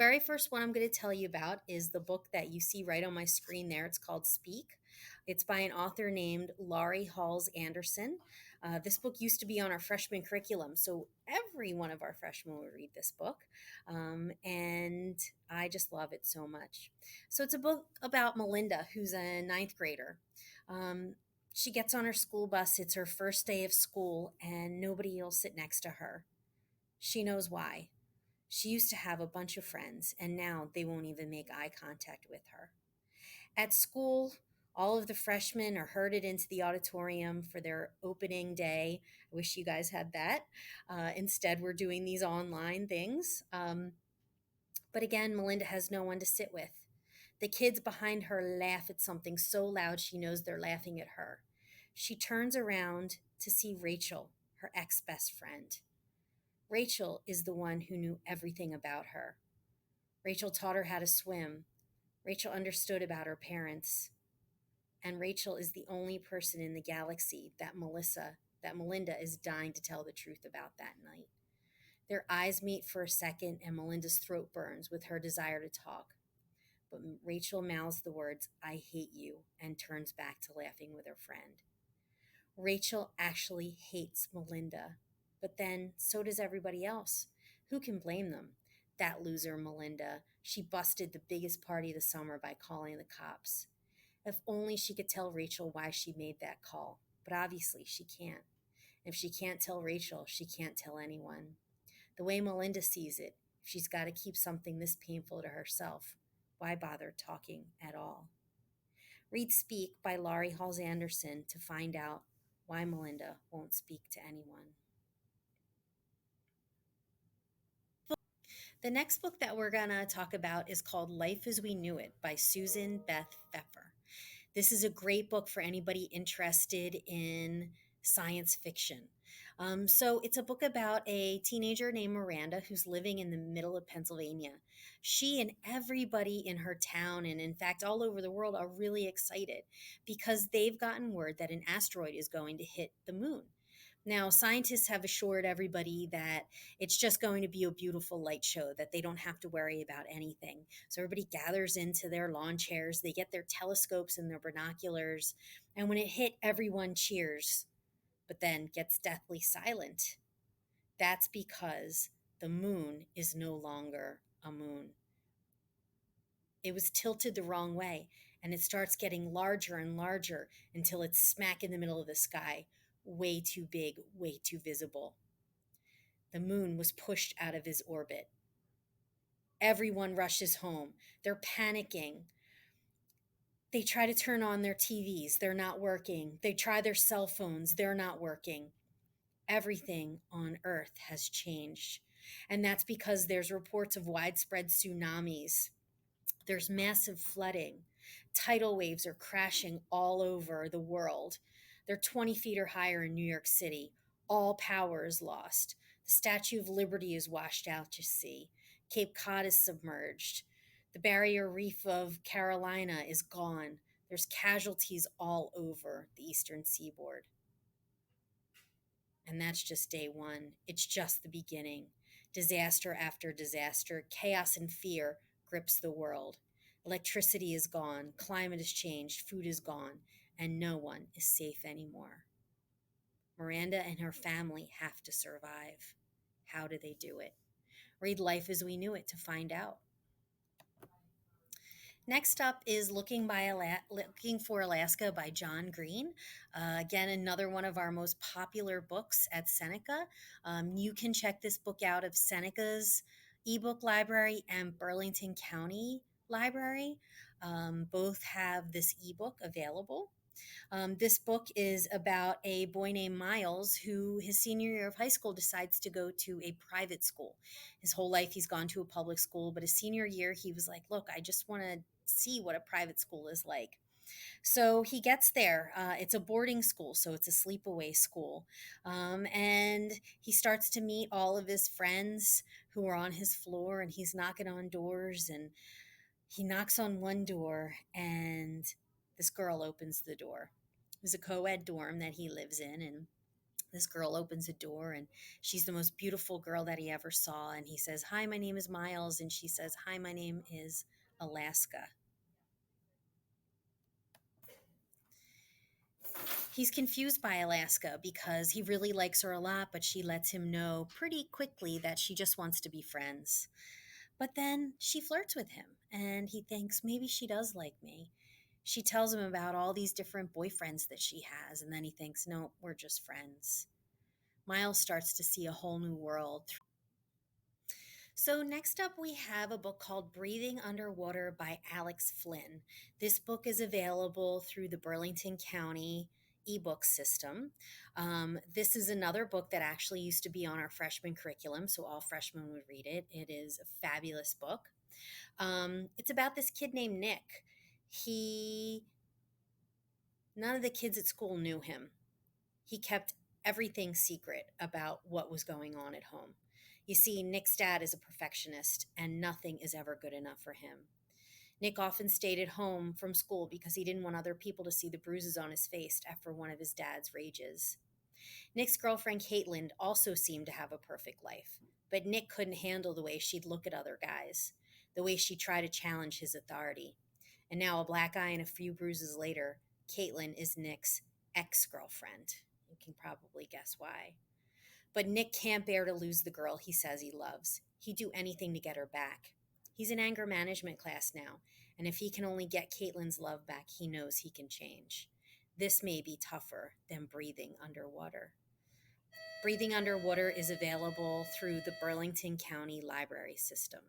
Very first one I'm going to tell you about is the book that you see right on my screen there. It's called Speak. It's by an author named Laurie Halls Anderson. This book used to be on our freshman curriculum, so every one of our freshmen would read this book. And I just love it so much. So it's a book about Melinda, who's a ninth grader. Um, she gets on her school bus. It's her first day of school, and nobody will sit next to her. She knows why. She used to have a bunch of friends, and now they won't even make eye contact with her. At school, all of the freshmen are herded into the auditorium for their opening day. I wish you guys had that. Instead, we're doing these online things. But again, Melinda has no one to sit with. The kids behind her laugh at something so loud she knows they're laughing at her. She turns around to see Rachel, her ex best friend. Rachel is the one who knew everything about her. Rachel taught her how to swim. Rachel understood about her parents. And Rachel is the only person in the galaxy that Melinda is dying to tell the truth about that night. Their eyes meet for a second, and Melinda's throat burns with her desire to talk. But Rachel mouths the words, "I hate you," and turns back to laughing with her friend. Rachel actually hates Melinda, but then so does everybody else. Who can blame them? That loser, Melinda. She busted the biggest party of the summer by calling the cops. If only she could tell Rachel why she made that call. But obviously, she can't. If she can't tell Rachel, she can't tell anyone. The way Melinda sees it, if she's got to keep something this painful to herself, why bother talking at all? Read Speak by Laurie Halls Anderson to find out why Melinda won't speak to anyone. The next book that we're going to talk about is called Life as We Knew It by Susan Beth Pfeffer. This is a great book for anybody interested in science fiction. So it's a book about a teenager named Miranda who's living in the middle of Pennsylvania. She and everybody in her town, and in fact all over the world, are really excited because they've gotten word that an asteroid is going to hit the moon. Now, scientists have assured everybody that it's just going to be a beautiful light show, that they don't have to worry about anything. So everybody gathers into their lawn chairs, they get their telescopes and their binoculars, and when it hit, everyone cheers, but then gets deathly silent. That's because the moon is no longer a moon. It was tilted the wrong way, and it starts getting larger and larger until it's smack in the middle of the sky, way too big, way too visible. The moon was pushed out of his orbit. Everyone rushes home. They're panicking. They try to turn on their TVs. They're not working. They try their cell phones. They're not working. Everything on Earth has changed. And that's because there's reports of widespread tsunamis. There's massive flooding. Tidal waves are crashing all over the world. They're 20 feet or higher in New York City. All power is lost. The Statue of Liberty is washed out to sea. Cape Cod is submerged. The barrier reef of Carolina is gone. There's casualties all over the eastern seaboard. And that's just day one. It's just the beginning. Disaster after disaster, chaos and fear grips the world. Electricity is gone, climate has changed, food is gone, and no one is safe anymore. Miranda and her family have to survive. How do they do it? Read Life as We Knew It to find out. Next up is Looking for Alaska by John Green. Again, another one of our most popular books at Seneca. You can check this book out of Seneca's ebook library and Burlington County Library. Both have this ebook available. This book is about a boy named Miles who, his senior year of high school, decides to go to a private school. His whole life, he's gone to a public school, but his senior year, he was like, look, I just want to see what a private school is like. So he gets there. It's a boarding school, so it's a sleepaway school. And he starts to meet all of his friends who are on his floor, and he's knocking on doors, and he knocks on one door, and this girl opens the door. It was a co-ed dorm that he lives in, and This girl opens a door and she's the most beautiful girl that he ever saw. And he says, "Hi, my name is Miles." And she says, "Hi, my name is Alaska." He's confused by Alaska because he really likes her a lot, but she lets him know pretty quickly that she just wants to be friends. But then she flirts with him and he thinks maybe she does like me. She tells him about all these different boyfriends that she has, and then he thinks, no, we're just friends. Miles starts to see a whole new world. So, next up, we have a book called Breathing Underwater by Alex Flynn. This book is available through the Burlington County ebook system. This is another book that actually used to be on our freshman curriculum, so all freshmen would read it. It is a fabulous book. It's about this kid named Nick. He, none of the kids at school knew him. He kept everything secret about what was going on at home. You see, Nick's dad is a perfectionist, and nothing is ever good enough for him. Nick often stayed at home from school because he didn't want other people to see the bruises on his face after one of his dad's rages. Nick's girlfriend, Caitlin, also seemed to have a perfect life, but Nick couldn't handle the way she'd look at other guys, the way she'd try to challenge his authority. And now, a black eye and a few bruises later, Caitlin is Nick's ex girlfriend. You can probably guess why. But Nick can't bear to lose the girl he says he loves. He'd do anything to get her back. He's in anger management class now, and if he can only get Caitlin's love back, he knows he can change. This may be tougher than breathing underwater. Breathing Underwater is available through the Burlington County Library System.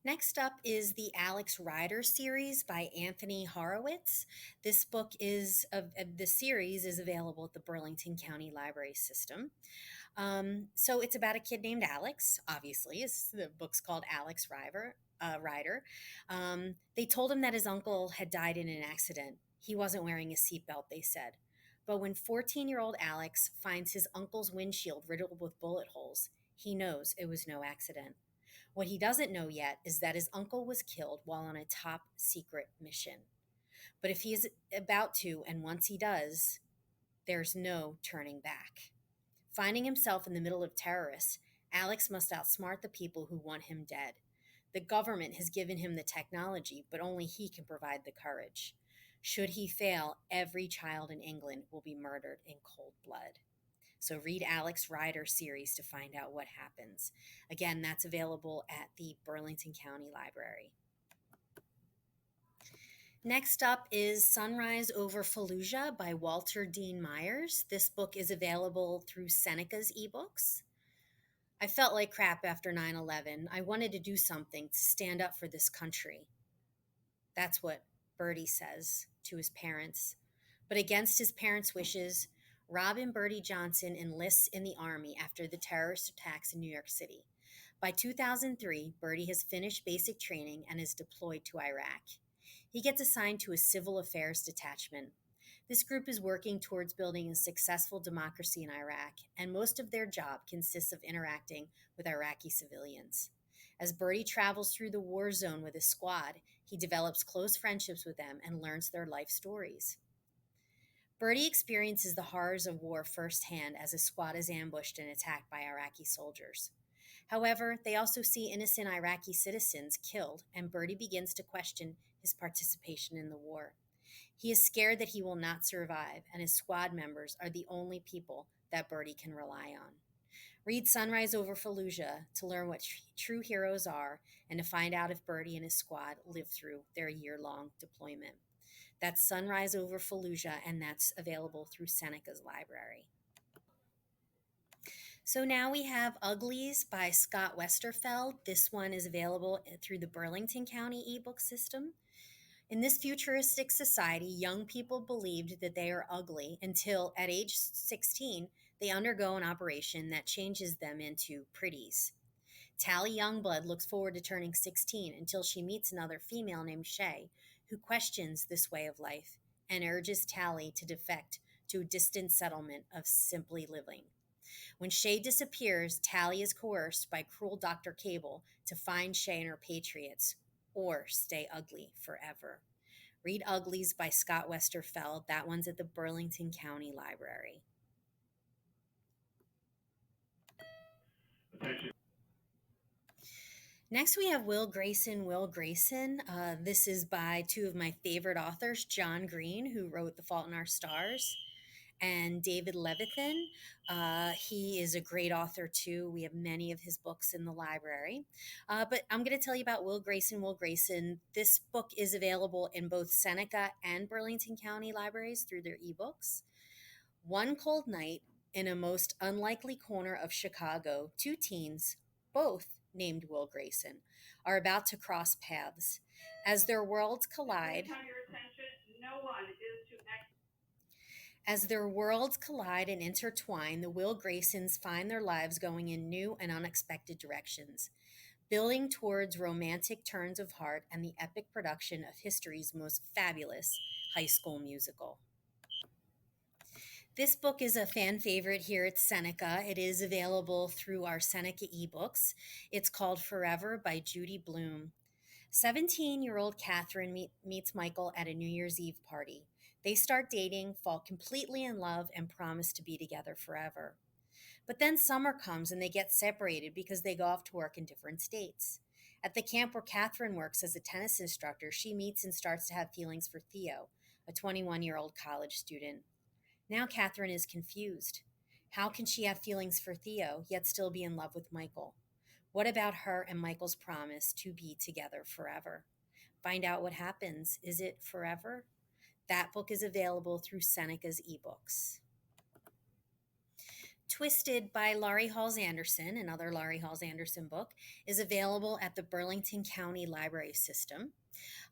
Next up is the Alex Rider series by Anthony Horowitz. This book is of the series is available at the Burlington County Library System. So it's about a kid named Alex. Obviously, the book's called Alex Rider. They told him that his uncle had died in an accident. He wasn't wearing a seatbelt, they said. But when 14-year-old Alex finds his uncle's windshield riddled with bullet holes, he knows it was no accident. What he doesn't know yet is that his uncle was killed while on a top secret mission. But if he is about to, and once he does, there's no turning back. Finding himself in the middle of terrorists, Alex must outsmart the people who want him dead. The government has given him the technology, but only he can provide the courage. Should he fail, every child in England will be murdered in cold blood. So read Alex Rider series to find out what happens. Again, that's available at the Burlington County Library. Next up is Sunrise Over Fallujah by Walter Dean Myers. This book is available through Seneca's ebooks. I felt like crap after 9/11. I wanted to do something to stand up for this country. That's what Bertie says to his parents. But against his parents' wishes, Robin Bertie Johnson enlists in the Army after the terrorist attacks in New York City. By 2003, Bertie has finished basic training and is deployed to Iraq. He gets assigned to a civil affairs detachment. This group is working towards building a successful democracy in Iraq, and most of their job consists of interacting with Iraqi civilians. As Bertie travels through the war zone with his squad, he develops close friendships with them and learns their life stories. Bertie experiences the horrors of war firsthand as his squad is ambushed and attacked by Iraqi soldiers. However, they also see innocent Iraqi citizens killed, and Bertie begins to question his participation in the war. He is scared that he will not survive, and his squad members are the only people that Bertie can rely on. Read Sunrise Over Fallujah to learn what true heroes are and to find out if Bertie and his squad lived through their year-long deployment. That's Sunrise Over Fallujah, and that's available through Seneca's library. So now we have Uglies by Scott Westerfeld. This one is available through the Burlington County ebook system. In this futuristic society, young people believed that they are ugly until at age 16, they undergo an operation that changes them into pretties. Tally Youngblood looks forward to turning 16 until she meets another female named Shay, who questions this way of life and urges Tally to defect to a distant settlement of simply living. When Shay disappears, Tally is coerced by cruel Dr. Cable to find Shay and her patriots or stay ugly forever. Read Uglies by Scott Westerfeld. That one's at the Burlington County Library. Next, we have Will Grayson. Will Grayson. This is by two of my favorite authors, John Green, who wrote The Fault in Our Stars, and David Levithan. He is a great author too. We have many of his books in the library. But I'm going to tell you about Will Grayson. Will Grayson. This book is available in both Seneca and Burlington County libraries through their ebooks. One cold night, in a most unlikely corner of Chicago, two teens, both named Will Grayson, are about to cross paths. As their worlds collide, As their worlds collide and intertwine, the Will Graysons find their lives going in new and unexpected directions, building towards romantic turns of heart and the epic production of history's most fabulous high school musical. This book is a fan favorite here at Seneca. It is available through our Seneca ebooks. It's called Forever by Judy Bloom. 17-year-old Catherine meets Michael at a New Year's Eve party. They start dating, fall completely in love, and promise to be together forever. But then summer comes and they get separated because they go off to work in different states. At the camp where Catherine works as a tennis instructor, she meets and starts to have feelings for Theo, a 21-year-old college student. Now Catherine is confused. How can she have feelings for Theo, yet still be in love with Michael? What about her and Michael's promise to be together forever? Find out what happens. Is it forever? That book is available through Seneca's ebooks. Twisted by Laurie Halls Anderson, another Laurie Halls Anderson book, is available at the Burlington County Library System.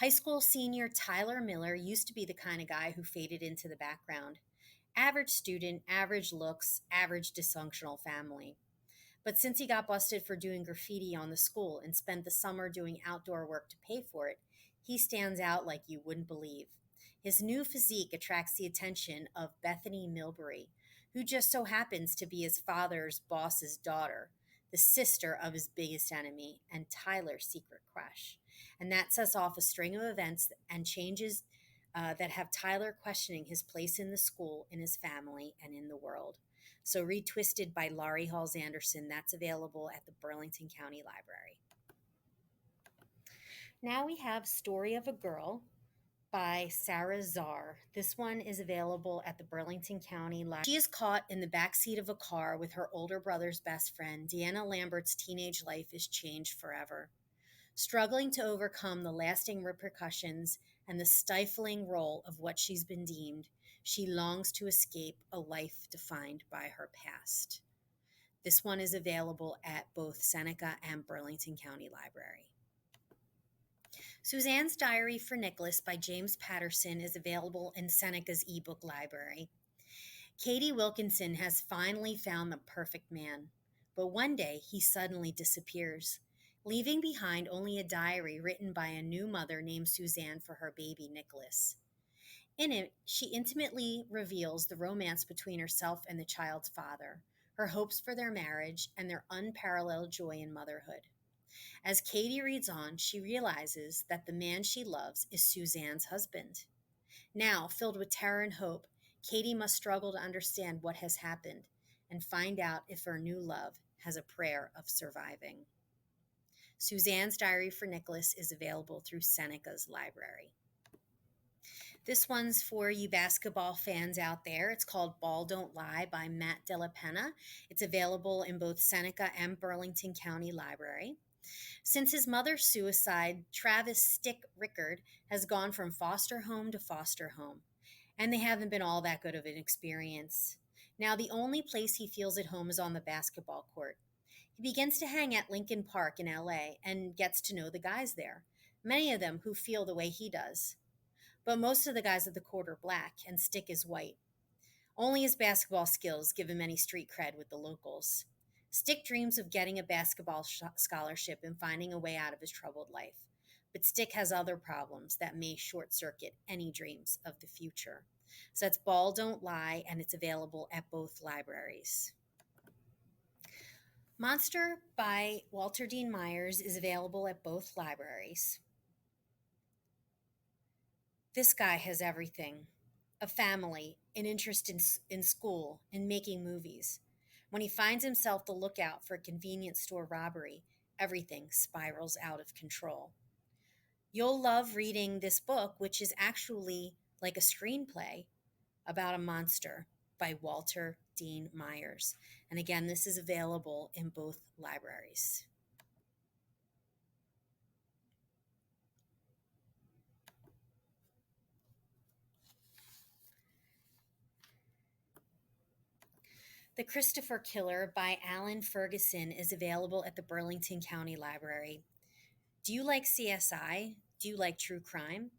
High school senior Tyler Miller used to be the kind of guy who faded into the background. Average student, average looks, average dysfunctional family. But since he got busted for doing graffiti on the school and spent the summer doing outdoor work to pay for it, he stands out like you wouldn't believe. His new physique attracts the attention of Bethany Milbury, who just so happens to be his father's boss's daughter, the sister of his biggest enemy, and Tyler's secret crush. And that sets off a string of events and changes that have Tyler questioning his place in the school, in his family, and in the world. So read Twisted by Laurie Halls Anderson. That's available at the Burlington County Library. Now we have Story of a Girl by Sarah Czar. This one is available at the Burlington County Library. She is caught in the backseat of a car with her older brother's best friend. Deanna Lambert's teenage life is changed forever. Struggling to overcome the lasting repercussions and the stifling role of what she's been deemed, she longs to escape a life defined by her past. This one is available at both Seneca and Burlington County Library. Suzanne's Diary for Nicholas by James Patterson is available in Seneca's ebook library. Katie Wilkinson has finally found the perfect man, but one day he suddenly disappears, leaving behind only a diary written by a new mother named Suzanne for her baby Nicholas. In it, she intimately reveals the romance between herself and the child's father, her hopes for their marriage, and their unparalleled joy in motherhood. As Katie reads on, she realizes that the man she loves is Suzanne's husband. Now, filled with terror and hope, Katie must struggle to understand what has happened and find out if her new love has a prayer of surviving. Suzanne's Diary for Nicholas is available through Seneca's library. This one's for you basketball fans out there. It's called Ball Don't Lie by Matt Della Penna. It's available in both Seneca and Burlington County Library. Since his mother's suicide, Travis Stick Rickard has gone from foster home to foster home, and they haven't been all that good of an experience. Now, the only place he feels at home is on the basketball court. He begins to hang at Lincoln Park in LA and gets to know the guys there, many of them who feel the way he does. But most of the guys at the court are black, and Stick is white. Only his basketball skills give him any street cred with the locals. Stick dreams of getting a basketball scholarship and finding a way out of his troubled life. But Stick has other problems that may short circuit any dreams of the future. So that's Ball Don't Lie, and it's available at both libraries. Monster by Walter Dean Myers is available at both libraries. This guy has everything: a family, an interest in school, in making movies. When he finds himself the lookout for a convenience store robbery, everything spirals out of control. You'll love reading this book, which is actually like a screenplay about a monster by Walter Dean Myers. And again, this is available in both libraries. The Christopher Killer by Alan Ferguson is available at the Burlington County Library. Do you like CSI? Do you like true crime?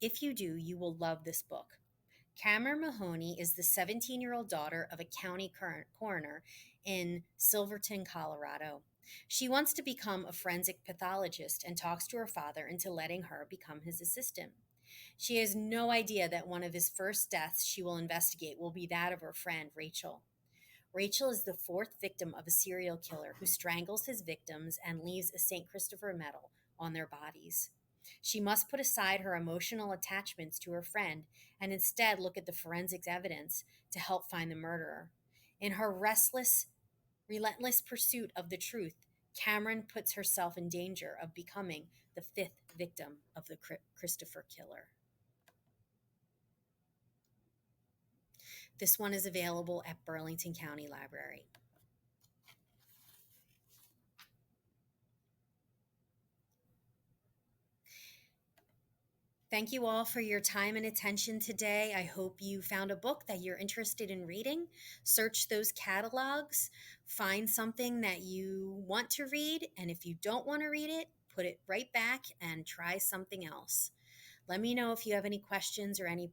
If you do, you will love this book. Cameron Mahoney is the 17-year-old daughter of a county coroner in Silverton, Colorado. She wants to become a forensic pathologist and talks to her father into letting her become his assistant. She has no idea that one of his first deaths she will investigate will be that of her friend, Rachel. Rachel is the fourth victim of a serial killer who strangles his victims and leaves a St. Christopher medal on their bodies. She must put aside her emotional attachments to her friend and instead look at the forensics evidence to help find the murderer. In her relentless pursuit of the truth, Cameron puts herself in danger of becoming the fifth victim of the Christopher killer. This one is available at Burlington County Library. Thank you all for your time and attention today. I hope you found a book that you're interested in reading. Search those catalogs, find something that you want to read, and if you don't want to read it, put it right back and try something else. Let me know if you have any questions or any